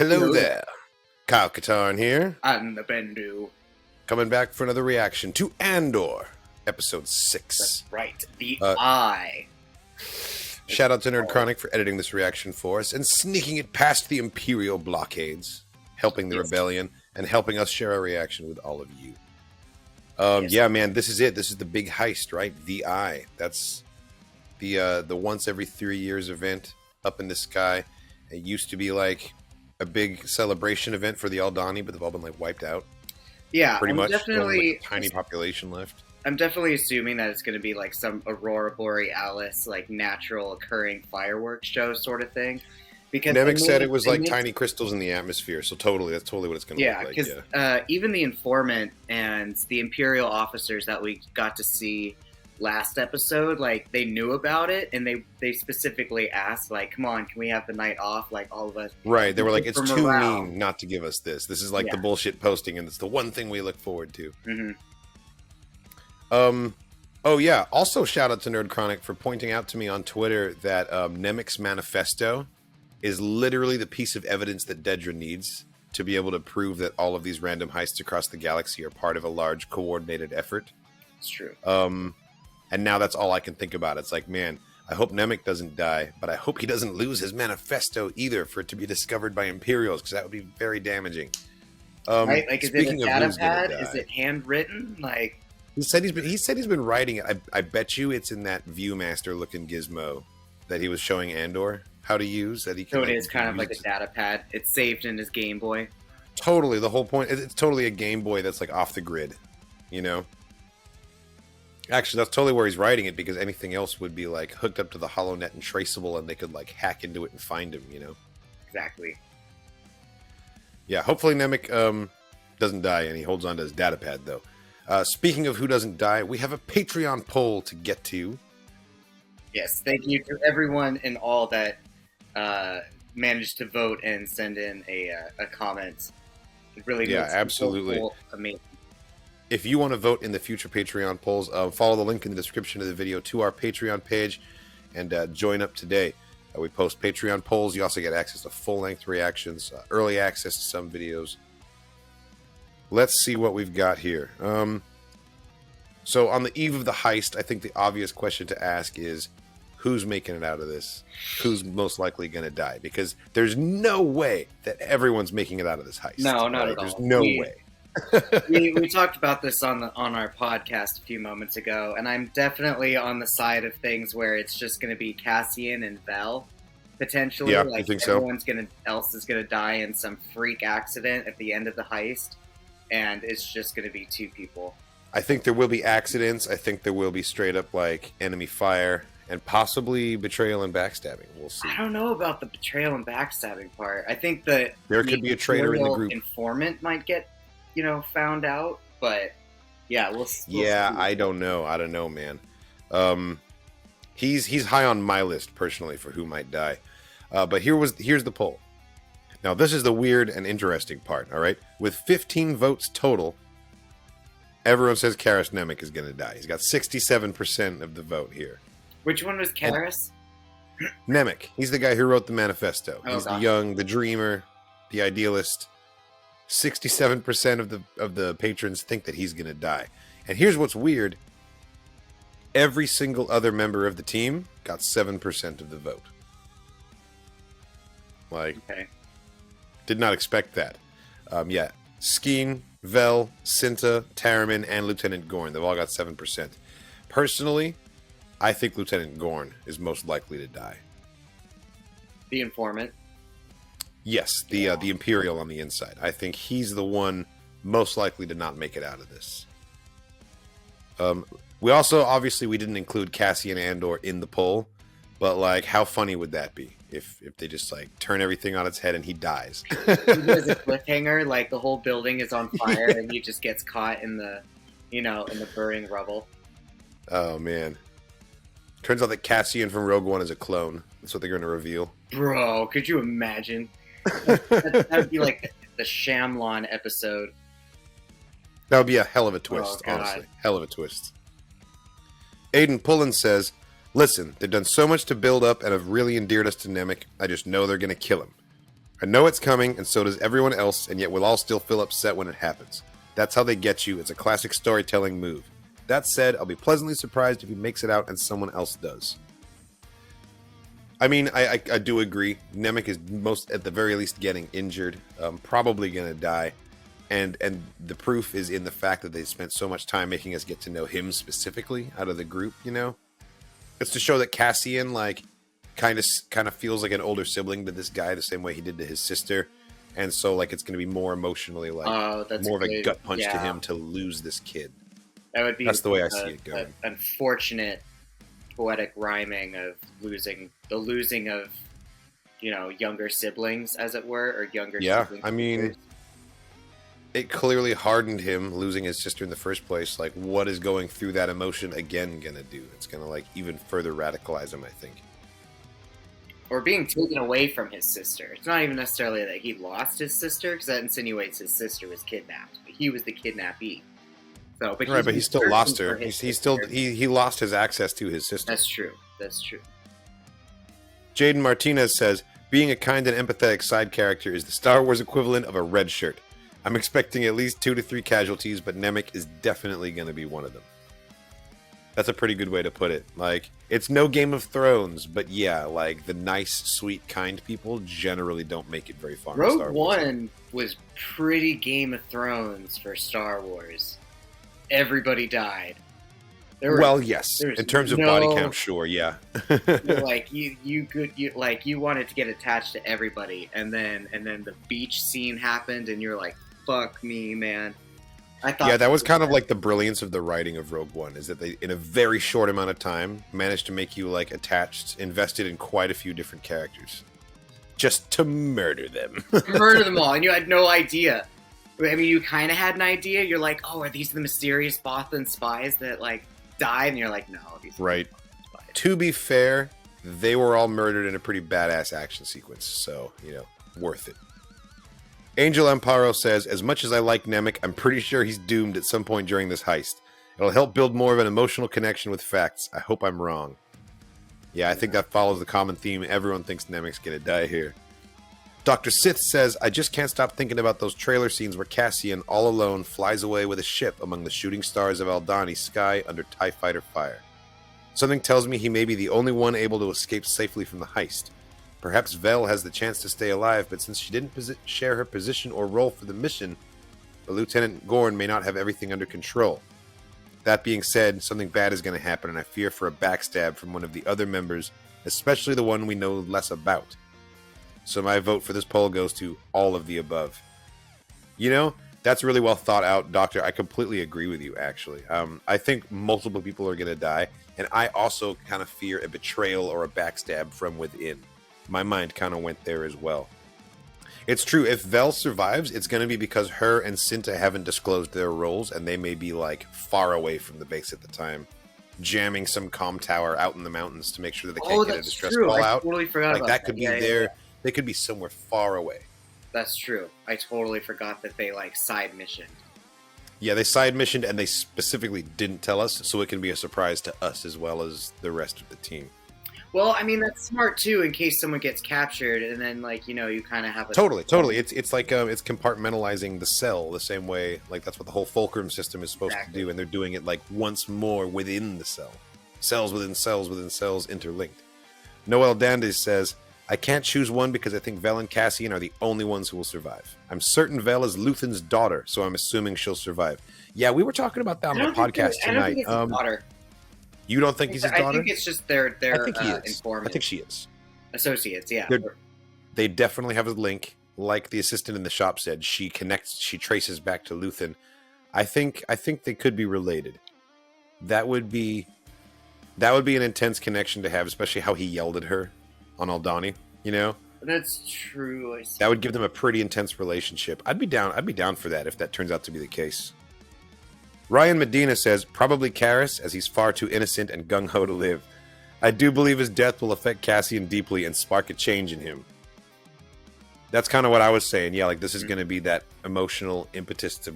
Hello Hello there. Kyle Katarn here, and the Bendu. coming back for another reaction to Andor, episode 6. That's right. The Uh, eye. Shout out to Nerd Chronic for editing this reaction for us and sneaking it past the Imperial blockades, helping the rebellion, and helping us share our reaction with all of you. Yeah, man, this is it. This is the big heist, right? The Eye. That's the once every 3 years event up in the sky. It used to be like a big celebration event for the Aldani, but they've all been like wiped out. Yeah, Pretty much. definitely Like a tiny population left. I'm definitely assuming that it's going to be like some Aurora Borealis, like natural occurring fireworks show sort of thing. Because Nemec said it was like tiny crystals in the atmosphere, so that's totally what it's going to look like. Because even the informant and the Imperial officers that we got to see last episode, like they knew about it, and they specifically asked, like, "Come on, can we have the night off?" Like all of us, right? They were like, "It's too mean not to give us this. This is like the bullshit posting, and it's the one thing we look forward to." Mm-hmm. Oh yeah. Also, shout out to Nerd Chronic for pointing out to me on Twitter that Nemec's manifesto is literally the piece of evidence that Dedra needs to be able to prove that all of these random heists across the galaxy are part of a large coordinated effort. It's true. And now that's all I can think about. It's like, man, I hope Nemec doesn't die, but I hope he doesn't lose his manifesto either for it to be discovered by Imperials, because that would be very damaging. Right? Like, is it a data pad? Is it handwritten? Like, he said he's been writing it. I bet you it's in that Viewmaster looking gizmo that he was showing Andor how to use. That he can, so it is kind of like a data pad. It's saved in his Game Boy. Totally. The whole point. It's totally a Game Boy that's like off the grid. You know. Actually, that's totally where he's writing it, because anything else would be like hooked up to the HoloNet and traceable, and they could like hack into it and find him. You know. Exactly. Yeah. Hopefully Nemec doesn't die and he holds on to his data pad though. Speaking of who doesn't die, we have a Patreon poll to get to. Yes, thank you to everyone and all that managed to vote and send in a comment. It really makes absolutely amazing. If you want to vote in the future Patreon polls, follow the link in the description of the video to our Patreon page and join up today. We post Patreon polls. You also get access to full-length reactions, early access to some videos. Let's see what we've got here. So on the eve of the heist, I think the obvious question to ask is, who's making it out of this? Who's most likely going to die? Because there's no way that everyone's making it out of this heist. No, not at all. There's no way. we talked about this on our podcast a few moments ago, and I'm definitely on the side of things where it's just going to be Cassian and Vel, potentially. Yeah, like I think everyone's else is going to die in some freak accident at the end of the heist, and it's just going to be two people. I think there will be accidents. I think there will be straight up like enemy fire and possibly betrayal and backstabbing. We'll see. I don't know about the betrayal and backstabbing part. I think that there could be a traitor in the group. Informant might get, found out, but yeah, we'll see. I don't know, man. He's high on my list personally for who might die. But here's the poll. Now this is the weird and interesting part. All right, with 15 votes total, everyone says Karis Nemec is going to die. He's got 67% of the vote here. Which one was Karis? Nemec. He's the guy who wrote the manifesto. He's the young, the dreamer, the idealist. 67% of the patrons think that he's going to die. And here's what's weird. Every single other member of the team got 7% of the vote. Like, did not expect that. Yeah, Skeen, Vel, Cinta, Taramyn, and Lieutenant Gorn, they've all got 7%. Personally, I think Lieutenant Gorn is most likely to die. The informant? Yes, the Imperial on the inside. I think he's the one most likely to not make it out of this. We also, obviously, we didn't include Cassian Andor in the poll, but like, how funny would that be if they just like turn everything on its head and he dies? He does a cliffhanger, like the whole building is on fire and he just gets caught in the, in the burning rubble. Oh man! Turns out that Cassian from Rogue One is a clone. That's what they're going to reveal. Bro, could you imagine? That would be like the Shyamalan episode. That would be a hell of a twist, honestly. Hell of a twist. Aiden Pullen says, listen, they've done so much to build up and have really endeared us to Nemec. I just know they're going to kill him. I know it's coming, and so does everyone else, and yet we'll all still feel upset when it happens. That's how they get you. It's a classic storytelling move. That said, I'll be pleasantly surprised if he makes it out and someone else does. I mean, I do agree. Nemec is at the very least, getting injured. Probably going to die. And the proof is in the fact that they spent so much time making us get to know him specifically out of the group, you know? It's to show that Cassian, like, kind of feels like an older sibling to this guy the same way he did to his sister. And so, like, it's going to be more emotionally, like, more of a gut punch to him to lose this kid. That's the way I see it going. An unfortunate poetic rhyming of losing of, you know, younger siblings, as it were, or younger siblings. I mean, it clearly hardened him losing his sister in the first place. Like, what is going through that emotion again gonna do? It's gonna, like, even further radicalize him, I think. Or being taken away from his sister. It's not even necessarily that he lost his sister, because that insinuates his sister was kidnapped. But he was the kidnappee. So, but he still lost her. He lost his access to his sister. That's true. Jaden Martinez says, being a kind and empathetic side character is the Star Wars equivalent of a red shirt. I'm expecting at least 2 to 3 casualties, but Nemec is definitely going to be one of them. That's a pretty good way to put it. Like, it's no Game of Thrones, but yeah, like, the nice, sweet, kind people generally don't make it very far in Star Wars. Rogue One was pretty Game of Thrones for Star Wars. Everybody died. Yes. In terms of body count, sure, yeah. Like you wanted to get attached to everybody, and then the beach scene happened, and you're like, "Fuck me, man." I thought that was kind of like the brilliance of the writing of Rogue One, is that they, in a very short amount of time, managed to make you, like, attached, invested in quite a few different characters, just to murder them. Murder them all, and you had no idea. I mean, you kind of had an idea. You're like, "Oh, are these the mysterious Bothan spies that, like, died?" And you're like, "No, these right." To be fair, they were all murdered in a pretty badass action sequence, so, you know, worth it. Angel Amparo says, as much as I like Nemec, I'm pretty sure he's doomed at some point during this heist. It'll help build more of an emotional connection with facts. I hope I'm wrong. Yeah, I think that follows the common theme. Everyone thinks Nemec's gonna die here. Dr. Sith says, I just can't stop thinking about those trailer scenes where Cassian, all alone, flies away with a ship among the shooting stars of Aldhani's sky under TIE fighter fire. Something tells me he may be the only one able to escape safely from the heist. Perhaps Vel has the chance to stay alive, but since she didn't share her position or role for the mission, Lieutenant Gorn may not have everything under control. That being said, something bad is going to happen, and I fear for a backstab from one of the other members, especially the one we know less about. So my vote for this poll goes to all of the above. You know, that's really well thought out, Doctor. I completely agree with you, actually. I think multiple people are going to die, and I also kind of fear a betrayal or a backstab from within. My mind kind of went there as well. It's true, if Vel survives, it's going to be because her and Cinta haven't disclosed their roles, and they may be, like, far away from the base at the time, jamming some comm tower out in the mountains to make sure that they can't get a distress call out. Totally forgot about that. Could be there. Yeah. They could be somewhere far away. That's true. I totally forgot that they, like, side missioned. Yeah, they side missioned, and they specifically didn't tell us, so it can be a surprise to us as well as the rest of the team. Well, I mean, that's smart, too, in case someone gets captured, and then, like, you know, you kind of have a... Totally. It's like, it's compartmentalizing the cell the same way, like, that's what the whole Fulcrum system is supposed to do, and they're doing it, like, once more within the cell. Cells within cells within cells interlinked. Noel Dandes says, I can't choose one because I think Vel and Cassian are the only ones who will survive. I'm certain Vel is Luthen's daughter, so I'm assuming she'll survive. Yeah, we were talking about that on the podcast tonight. I don't think it's his daughter. You don't think he's his daughter? I think it's just their informants. I think she is. Associates, yeah. They definitely have a link. Like the assistant in the shop said, she traces back to Luthen. I think they could be related. That would be an intense connection to have, especially how he yelled at her on Aldhani, you know? That's true. That would give them a pretty intense relationship. I'd be down for that if that turns out to be the case. Ryan Medina says, probably Karras, as he's far too innocent and gung-ho to live. I do believe his death will affect Cassian deeply and spark a change in him. That's kind of what I was saying. Yeah, like this is going to be that emotional impetus to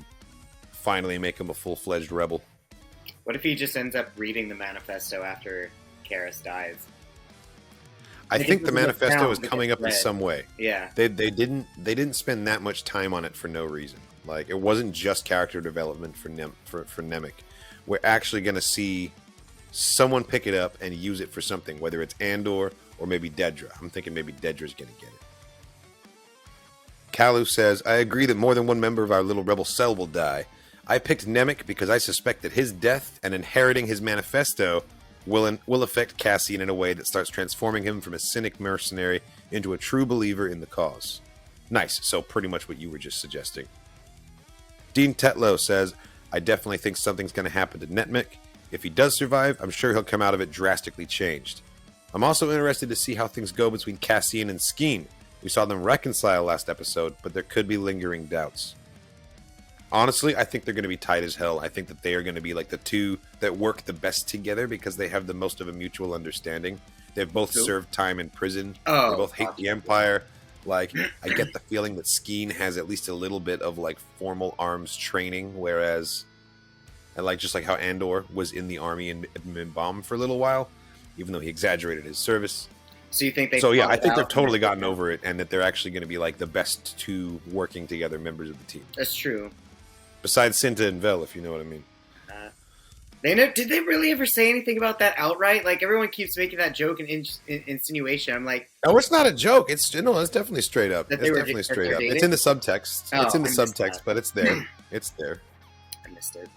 finally make him a full-fledged rebel. What if he just ends up reading the manifesto after Karras dies? I It think the doesn't look manifesto brown, is but coming it's up in red. some way. Yeah. They didn't spend that much time on it for no reason. Like, it wasn't just character development for Nemec. We're actually going to see someone pick it up and use it for something, whether it's Andor or maybe Dedra. I'm thinking maybe Dedra's going to get it. Kalu says, I agree that more than one member of our little rebel cell will die. I picked Nemec because I suspect that his death and inheriting his manifesto will affect Cassian in a way that starts transforming him from a cynic mercenary into a true believer in the cause. Nice, so pretty much what you were just suggesting. Dean Tetlow says, I definitely think something's going to happen to Nemec. If he does survive, I'm sure he'll come out of it drastically changed. I'm also interested to see how things go between Cassian and Skeen. We saw them reconcile last episode, but there could be lingering doubts. Honestly, I think they're going to be tight as hell. I think that they are going to be like the two that work the best together because they have the most of a mutual understanding. They've both served time in prison. Oh, they both hate the Empire. Like, I get the feeling that Skeen has at least a little bit of like formal arms training, whereas, and like just like how Andor was in the army and been bombed for a little while, even though he exaggerated his service. So you think they? So yeah, I think they've totally gotten over it, and that they're actually going to be like the best two working together members of the team. That's true. Besides Cinta and Vel, if you know what I mean. Did they really ever say anything about that outright? Like, everyone keeps making that joke and insinuation. I'm like, no, it's not a joke. It's definitely straight up. That It's definitely straight up. dating? It's in the subtext. Oh, it's in the I missed subtext, that. but it's there. It's there. I missed it.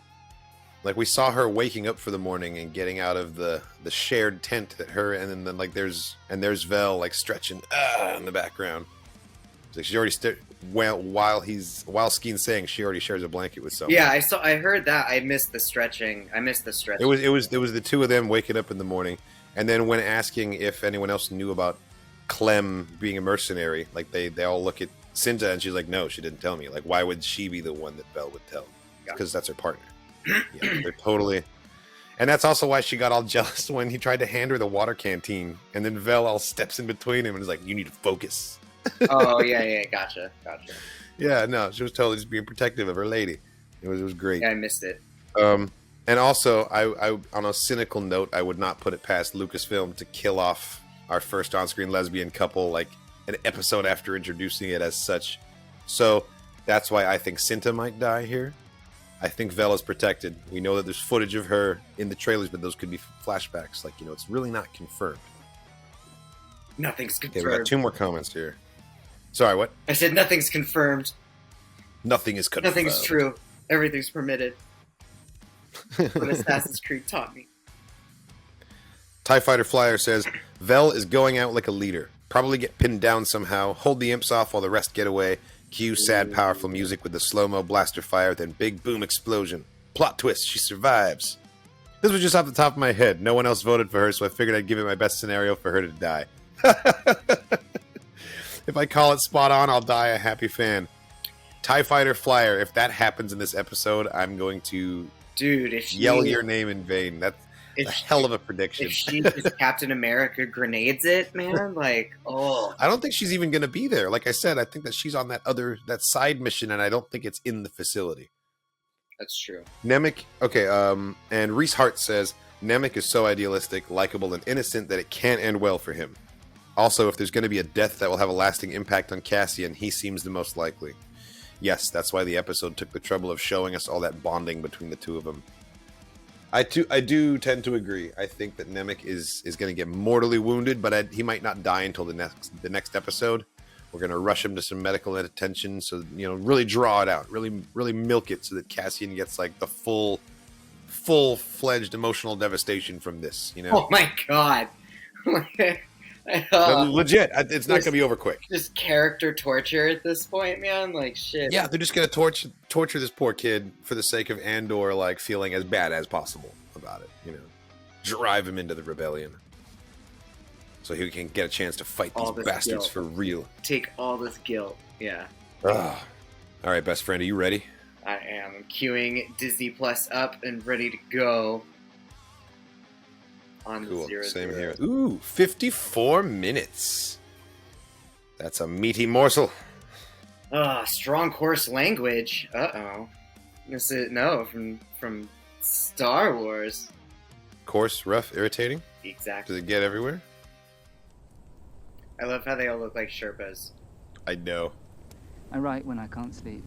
Like, we saw her waking up for the morning and getting out of the shared tent that her and then like there's Vel like stretching in the background. It's like she already while Skeen's saying she already shares a blanket with someone. Yeah, I heard that. I missed the stretching. It was the two of them waking up in the morning, and then when asking if anyone else knew about Clem being a mercenary, like they all look at Cinta and she's like, no, she didn't tell me. Like, why would she be the one that Vel would tell? Because that's her partner. Yeah, they're totally. And that's also why she got all jealous when he tried to hand her the water canteen, and then Vel all steps in between him and is like, you need to focus. Oh, yeah, gotcha. Yeah, no, she was totally just being protective of her lady. It was great. Yeah, I missed it. And also, I on a cynical note, I would not put it past Lucasfilm to kill off our first on-screen lesbian couple like an episode after introducing it as such. So that's why I think Cinta might die here. I think Vel is protected. We know that there's footage of her in the trailers, but those could be flashbacks. Like, it's really not confirmed. Nothing's confirmed. Okay, we got two more comments here. Sorry, what? I said nothing's confirmed. Nothing is confirmed. Nothing's true. Everything's permitted. What Assassin's Creed taught me. TIE Fighter Flyer says, Vel is going out like a leader. Probably get pinned down somehow. Hold the imps off while the rest get away. Cue sad, powerful music with the slow-mo blaster fire, then big boom explosion. Plot twist, she survives. This was just off the top of my head. No one else voted for her, so I figured I'd give it my best scenario for her to die. If I call it spot on, I'll die a happy fan. TIE Fighter Flyer, if that happens in this episode, I'm going to yell your name in vain. That's a hell of a prediction. If she just Captain America grenades it, man, like, oh. I don't think she's even going to be there. Like I said, I think that she's on that side mission, and I don't think it's in the facility. That's true. Nemec, okay, and Reese Hart says, Nemec is so idealistic, likable, and innocent that it can't end well for him. Also, if there's going to be a death that will have a lasting impact on Cassian, he seems the most likely. Yes, that's why the episode took the trouble of showing us all that bonding between the two of them. I do tend to agree. I think that Nemec is going to get mortally wounded, but he might not die until the next episode. We're going to rush him to some medical attention, so really draw it out, really milk it, so that Cassian gets like the full-fledged emotional devastation from this. Oh my god. Legit, it's not going to be over quick. Just character torture at this point, man. Like, shit. Yeah, they're just going to torture this poor kid for the sake of Andor, like, feeling as bad as possible about it. Drive him into the rebellion, so he can get a chance to fight these bastards for real. Take all this guilt. Yeah. All right, best friend, are you ready? I am. I'm queuing Disney Plus up and ready to go. Cool. Same here. Ooh, 54 minutes. That's a meaty morsel. Strong course language. Uh-oh. This is from Star Wars. Coarse, rough, irritating? Exactly. Does it get everywhere? I love how they all look like Sherpas. I know. I write when I can't sleep.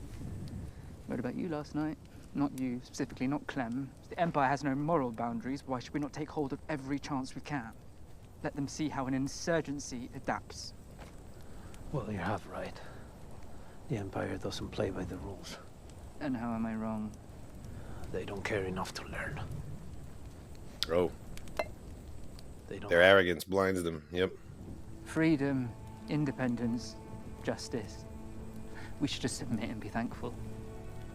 Wrote about you last night. Not you, specifically, not Clem. If the Empire has no moral boundaries, why should we not take hold of every chance we can? Let them see how an insurgency adapts. Well, you have right. The Empire doesn't play by the rules. And how am I wrong? They don't care enough to learn. Oh, They don't. their arrogance blinds them. Yep. Freedom, independence, justice. We should just submit and be thankful.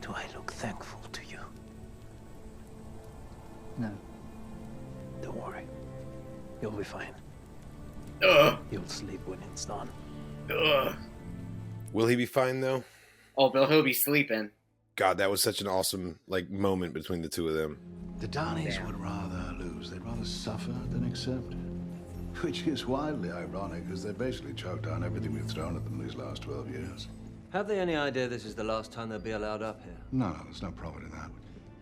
Do I look thankful to you? No. Don't worry. You'll be fine. Ugh. You'll sleep when it's done. Ugh. Will he be fine though? Oh, he'll be sleeping. God, that was such an awesome moment between the two of them. The Danis Yeah. would rather lose. They'd rather suffer than accept. Which is wildly ironic, because they basically choked down everything we've thrown at them these last 12 years. Have they any idea this is the last time they'll be allowed up here? No, there's no profit in that.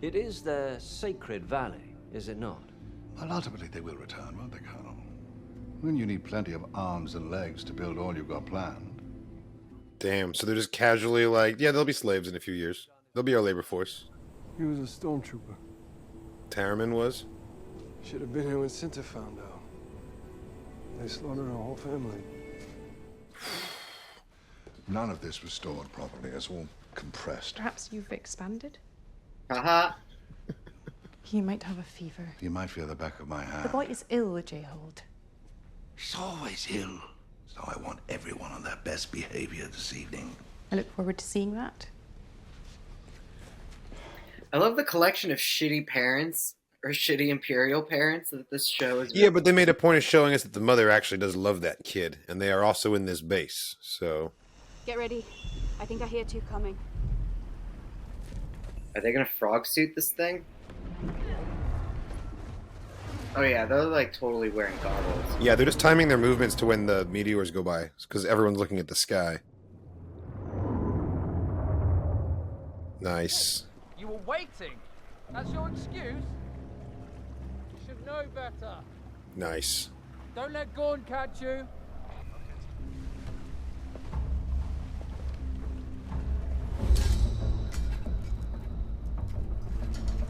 It is their sacred valley, is it not? Well, ultimately they will return, won't they, Colonel? When you need plenty of arms and legs to build all you've got planned. Damn. So they're just casually like, yeah, they'll be slaves in a few years. They'll be our labor force. He was a stormtrooper. Tarman was. Should have been here when Cinta found out. They slaughtered our whole family. None of this was stored properly. It's all compressed. Perhaps you've expanded? Haha. He might have a fever. You might feel the back of my hand. The boy is ill, J-Hold. He's always ill. So I want everyone on their best behavior this evening. I look forward to seeing that. I love the collection of shitty parents or shitty Imperial parents that this show is. Yeah, but they made a point of showing us that the mother actually does love that kid, and they are also in this base. So Get ready. I think I hear two coming. Are they gonna frog suit this thing? Oh yeah, they're like totally wearing goggles. yeah, they're just timing their movements to when the meteors go by, because everyone's looking at the sky. Nice. You were waiting. That's your excuse. You should know better. Nice. Don't let Gorn catch you.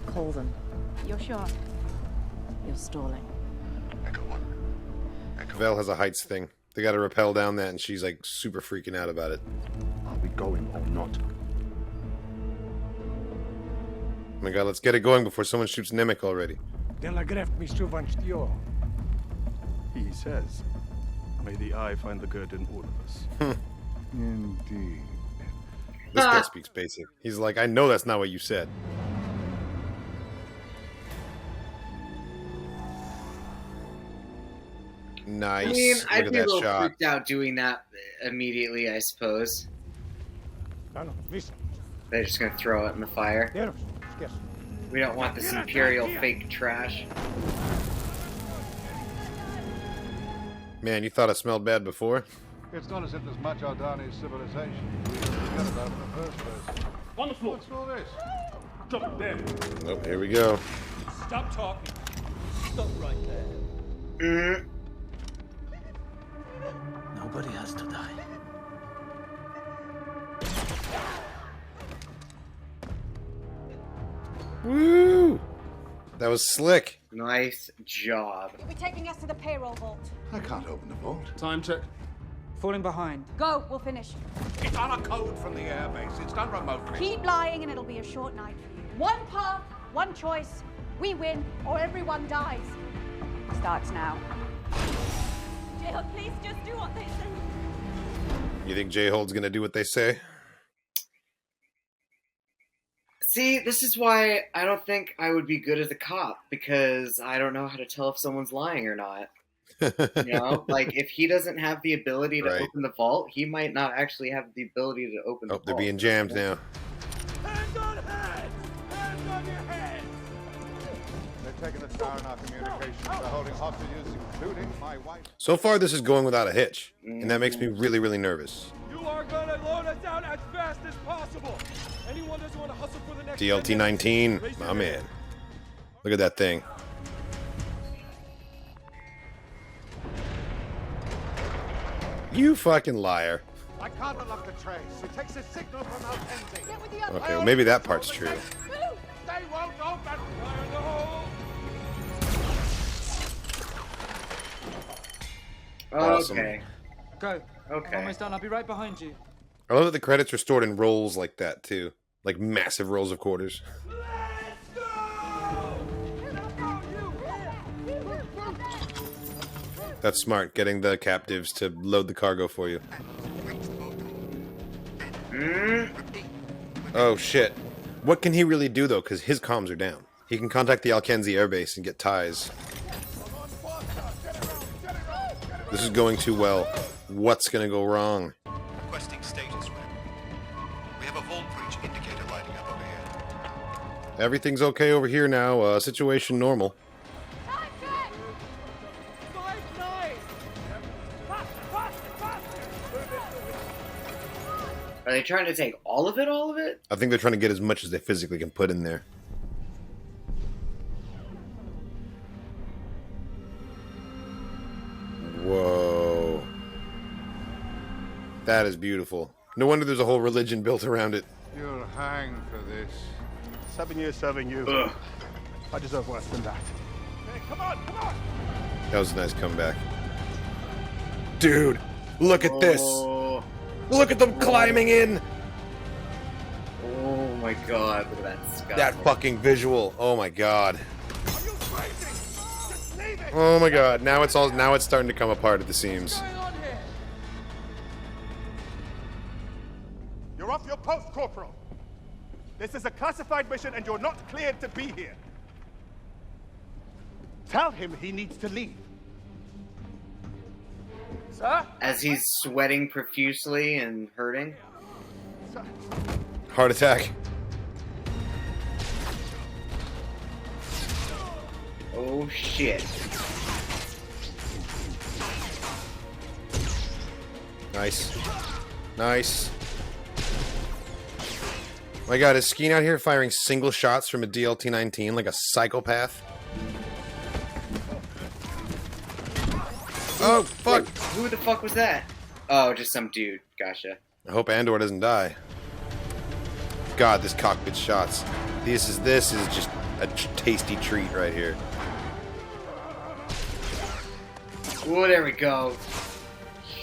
Call them. You're sure? You're stalling. Vel has a heights thing. They got to rappel down that, and she's like super freaking out about it. Are we going or not? Oh my god, let's get it going before someone shoots Nemec already. He says, may the eye find the good in all of us. Indeed. This guy speaks basic. He's like, I know that's not what you said. Nice. I mean, Look I'd at be a that little shot. freaked out doing that immediately, I suppose. They're just gonna throw it in the fire. We don't want this Imperial fake trash. Man, you thought it smelled bad before? It's not as if there's much Aldani civilization. We didn't forget about it in the first place. On the floor. What's all this? Stop there. Nope, here we go. Stop talking. Stop right there. Mm. Nobody has to die. Woo! That was slick. Nice job. You'll be taking us to the payroll vault. I can't open the vault. Time check. Falling behind. Go, we'll finish. It's on a code from the airbase. It's done remotely. Keep lying and it'll be a short night for you. One path, one choice. We win or everyone dies. Starts now. Jill, please just do what they say. You think J-Hold's gonna do what they say? See, this is why I don't think I would be good as a cop, because I don't know how to tell if someone's lying or not. You know, like if he doesn't have the ability to Right. open the vault, he might not actually have the ability to open the Oh, vault. they're being jammed now. Hands on heads! Hands on your heads! They're taking the tower in our communications. They're holding hostages, including my wife. So far, this is going without a hitch, and that makes me really, really nervous. You are gonna load us down as fast as possible. Anyone doesn't want to hustle for the next DLT 19, my man. Look at that thing. You fucking liar. I can't unlock the trace. It takes a signal from our fencing. Get with the other. Okay, well, maybe that part's true. They won't open. Fire in the hole. Awesome. Okay. Go. Okay. I'm almost done. I'll be right behind you. I love that the credits are stored in rolls like that, too. Like massive rolls of quarters. That's smart, getting the captives to load the cargo for you. Oh, shit. What can he really do, though? Because his comms are down. He can contact the Alkenzi airbase and get ties. This is going too well. What's going to go wrong? Requesting status rep. We have a volt breach indicator lighting up over here. Everything's okay over here now. Situation normal. Are they trying to take all of it? All of it? I think they're trying to get as much as they physically can put in there. Whoa. That is beautiful. No wonder there's a whole religion built around it. You'll hang for this. 7 years serving you. Ugh. I deserve worse than that. Hey, come on, come on! That was a nice comeback. Dude, look at this. Oh. Look at them climbing in. Oh my god, look at that sky. That fucking visual. Oh my god. Are you crazy? Just leave it! Oh my god. Now it's starting to come apart at the seams. You're off your post, Corporal. This is a classified mission and you're not cleared to be here. Tell him he needs to leave. Sir? As he's sweating profusely and hurting. Sir? Heart attack. Oh shit. Nice. Nice. My god, is Skeen out here firing single shots from a DLT-19 like a psychopath? Oh, fuck! Who the fuck was that? Oh, just some dude. Gotcha. I hope Andor doesn't die. God, this cockpit shots. This is just a tasty treat right here. Oh, there we go.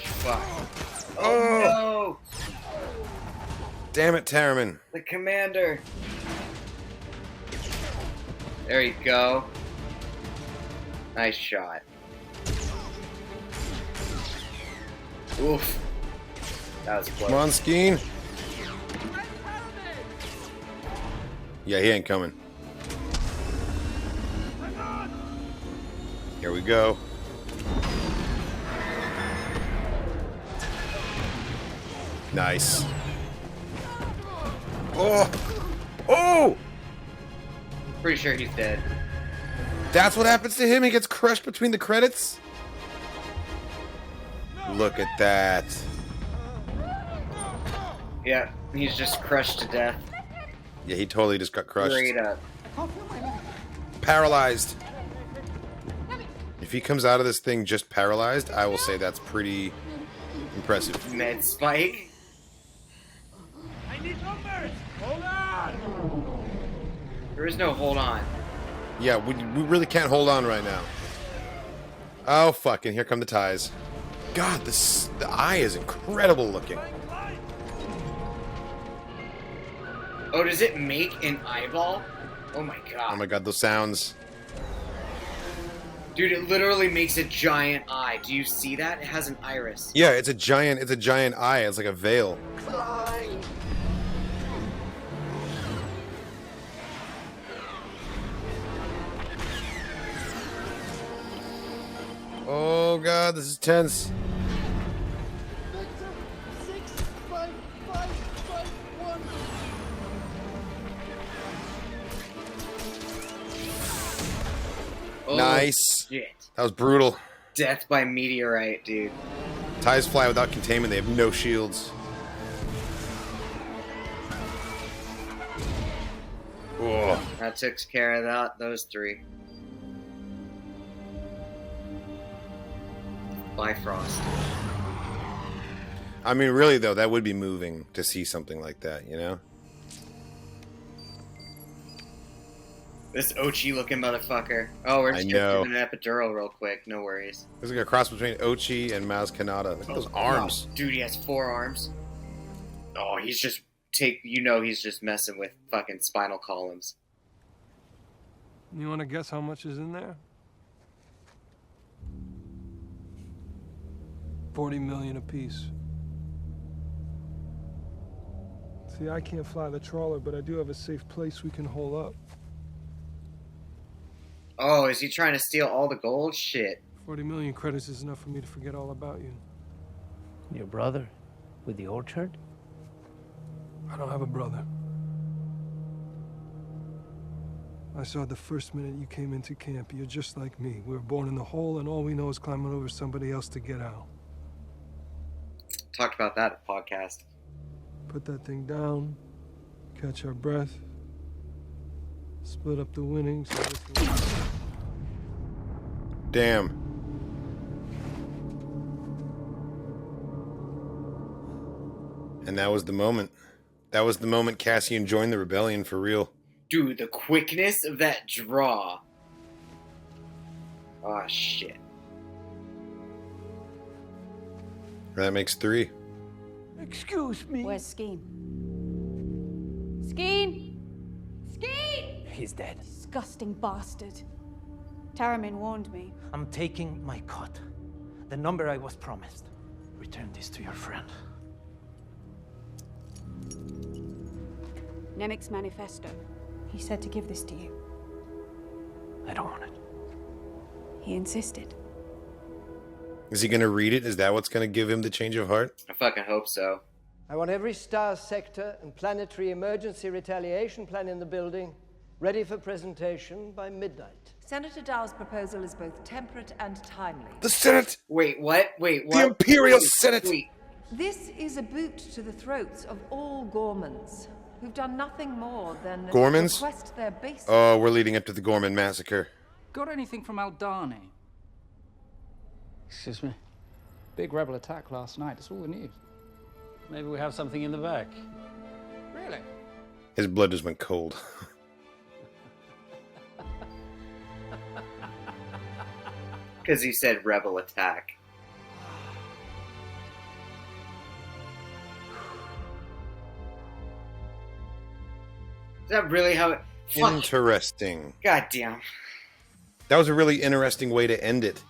Fuck. Oh, no! Damn it, Tarriman. The commander. There you go. Nice shot. Oof. That was close. Come on, Skeen. Yeah, he ain't coming. Here we go. Nice. Oh! Oh! Pretty sure he's dead. That's what happens to him? He gets crushed between the credits? Look at that. Yeah, he's just crushed to death. Yeah, he totally just got crushed. Straight up. Paralyzed. If he comes out of this thing just paralyzed, I will say that's pretty impressive. Med spike. I need numbers! Hold on! There is no hold on. Yeah, we really can't hold on right now. Oh, fucking, here come the ties. God, the eye is incredible looking. Oh, does it make an eyeball? Oh my god. Oh my god, those sounds. Dude, it literally makes a giant eye. Do you see that? It has an iris. Yeah, it's a giant eye. It's like a veil. Oh god, this is tense. Oh, nice. Shit. That was brutal. Death by meteorite, dude. Ties fly without containment. They have no shields. Oh. That took care of those three. Bifrost. I mean, really though, that would be moving to see something like that, you know? This Ochi looking motherfucker. Oh, we're just doing an epidural real quick. No worries. There's like a cross between Ochi and Maz Kanata. Look at those arms. Oh, dude, he has 4 arms. Oh, he's just he's just messing with fucking spinal columns. You want to guess how much is in there? 40 million apiece. See, I can't fly the trawler, but I do have a safe place we can hole up. Oh, is he trying to steal all the gold? Shit. 40 million credits is enough for me to forget all about you. Your brother? With the orchard? I don't have a brother. I saw the first minute you came into camp. You're just like me. We were born in the hole, and all we know is climbing over somebody else to get out. Talked about that at the podcast. Put that thing down, catch our breath, split up the winnings. Damn. And that was the moment. That was the moment Cassian joined the rebellion for real. Dude, the quickness of that draw. Oh, shit. That makes 3. Excuse me. Where's Skeen? Skeen! Skeen! He's dead. Disgusting bastard. Taramin warned me. I'm taking my cut. The number I was promised. Return this to your friend. Nemik's manifesto. He said to give this to you. I don't want it. He insisted. Is he going to read it? Is that what's going to give him the change of heart? I fucking hope so. I want every star sector and planetary emergency retaliation plan in the building ready for presentation by midnight. Senator Dow's proposal is both temperate and timely. The Senate! Wait, what? Wait, what? The Imperial Senate! Wait. This is a boot to the throats of all Gormans, who've done nothing more than Gormans? request their basic... Oh, we're leading up to the Gorman massacre. Got anything from Aldani? Excuse me? Big rebel attack last night. It's all the news. Maybe we have something in the back. Really? His blood just went cold. Because he said rebel attack. Is that really how it... Interesting. God damn. That was a really interesting way to end it.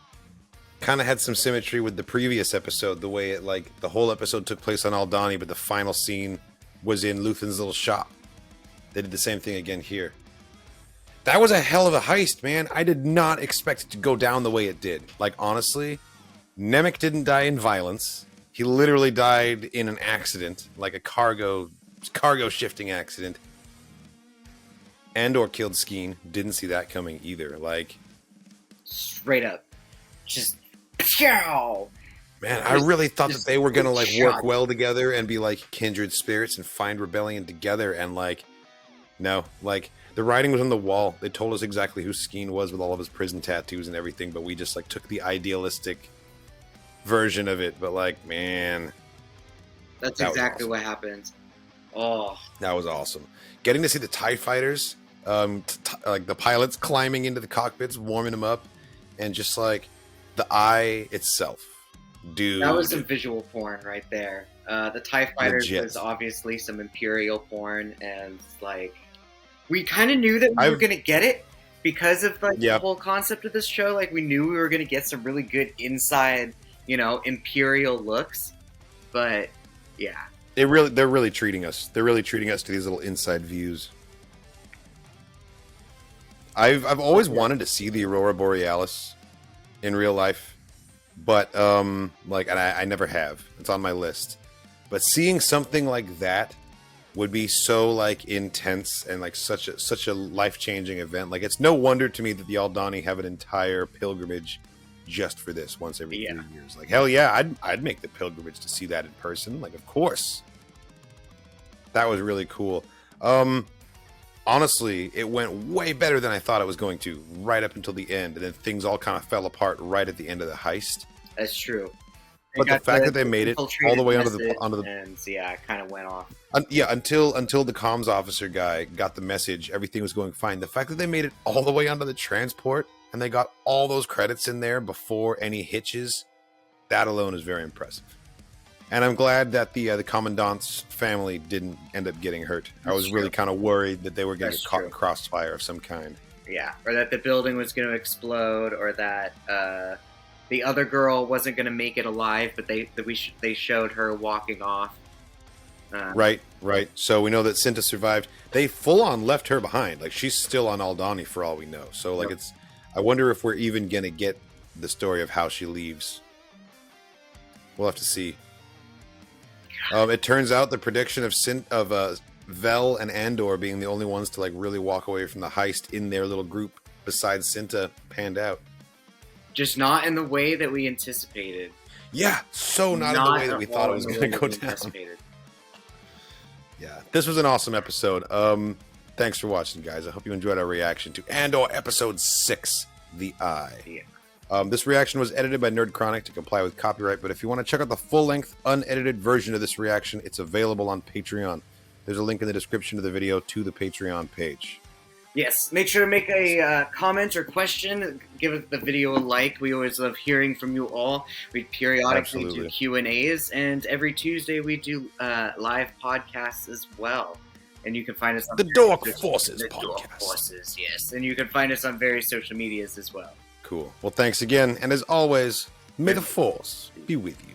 Kind of had some symmetry with the previous episode, the way it, like, the whole episode took place on Aldani, but the final scene was in Luthen's little shop. They did the same thing again here. That was a hell of a heist, man. I did not expect it to go down the way it did. Like, honestly, Nemik didn't die in violence. He literally died in an accident, like a cargo shifting accident. Andor killed Skeen. Didn't see that coming either. Like, straight up. Just... Pow! Man, I really thought that they were going to, like, work well together and be, like, kindred spirits and find rebellion together. And, like, no. Like, the writing was on the wall. They told us exactly who Skeen was with all of his prison tattoos and everything. But we just, like, took the idealistic version of it. But, like, man. That's exactly what happens. Oh. That was awesome. Getting to see the TIE fighters, like, the pilots climbing into the cockpits, warming them up. And just, like, the eye itself. Dude. That was some visual porn right there. The TIE Fighters was obviously some Imperial porn, and like we kind of knew that we were gonna get it because of like the whole concept of this show. Like we knew we were gonna get some really good inside, Imperial looks. But yeah, they're really treating us. They're really treating us to these little inside views. I've always wanted to see the Aurora Borealis in real life, but and I never have. It's on my list. But seeing something like that would be so like intense and like such a life-changing event. Like it's no wonder to me that the Aldani have an entire pilgrimage just for this once every 3 years. Like hell yeah, I'd make the pilgrimage to see that in person. Like of course. That was really cool. Honestly, it went way better than I thought it was going to, right up until the end, and then things all kind of fell apart right at the end of the heist. That's true. But the fact that they made it all the way onto the and yeah, it kind of went off. Until the comms officer guy got the message, everything was going fine. The fact that they made it all the way onto the transport and they got all those credits in there before any hitches, that alone is very impressive. And I'm glad that the commandant's family didn't end up getting hurt. I was really kind of worried that they were going to get caught in crossfire of some kind. Yeah, or that the building was going to explode, or that the other girl wasn't going to make it alive, but they showed her walking off. Right. So we know that Cinta survived. They full on left her behind. Like, she's still on Aldhani for all we know. So like, I wonder if we're even going to get the story of how she leaves. We'll have to see. It turns out the prediction of Vel and Andor being the only ones to like really walk away from the heist in their little group besides Cinta panned out. Just not in the way that we anticipated. Yeah, so not in the way that we thought it was going to go down. Yeah, this was an awesome episode. Thanks for watching, guys. I hope you enjoyed our reaction to Andor Episode 6, The Eye. Yeah. This reaction was edited by Nerd Chronic to comply with copyright, but if you want to check out the full-length, unedited version of this reaction, it's available on Patreon. There's a link in the description of the video to the Patreon page. Yes, make sure to make a comment or question. Give the video a like. We always love hearing from you all. We periodically do Q&As, and every Tuesday we do live podcasts as well. And you can find us on the Dark Forces podcast. Dark Forces, yes. And you can find us on various social medias as well. Cool. Well, thanks again, and as always, may the Force be with you.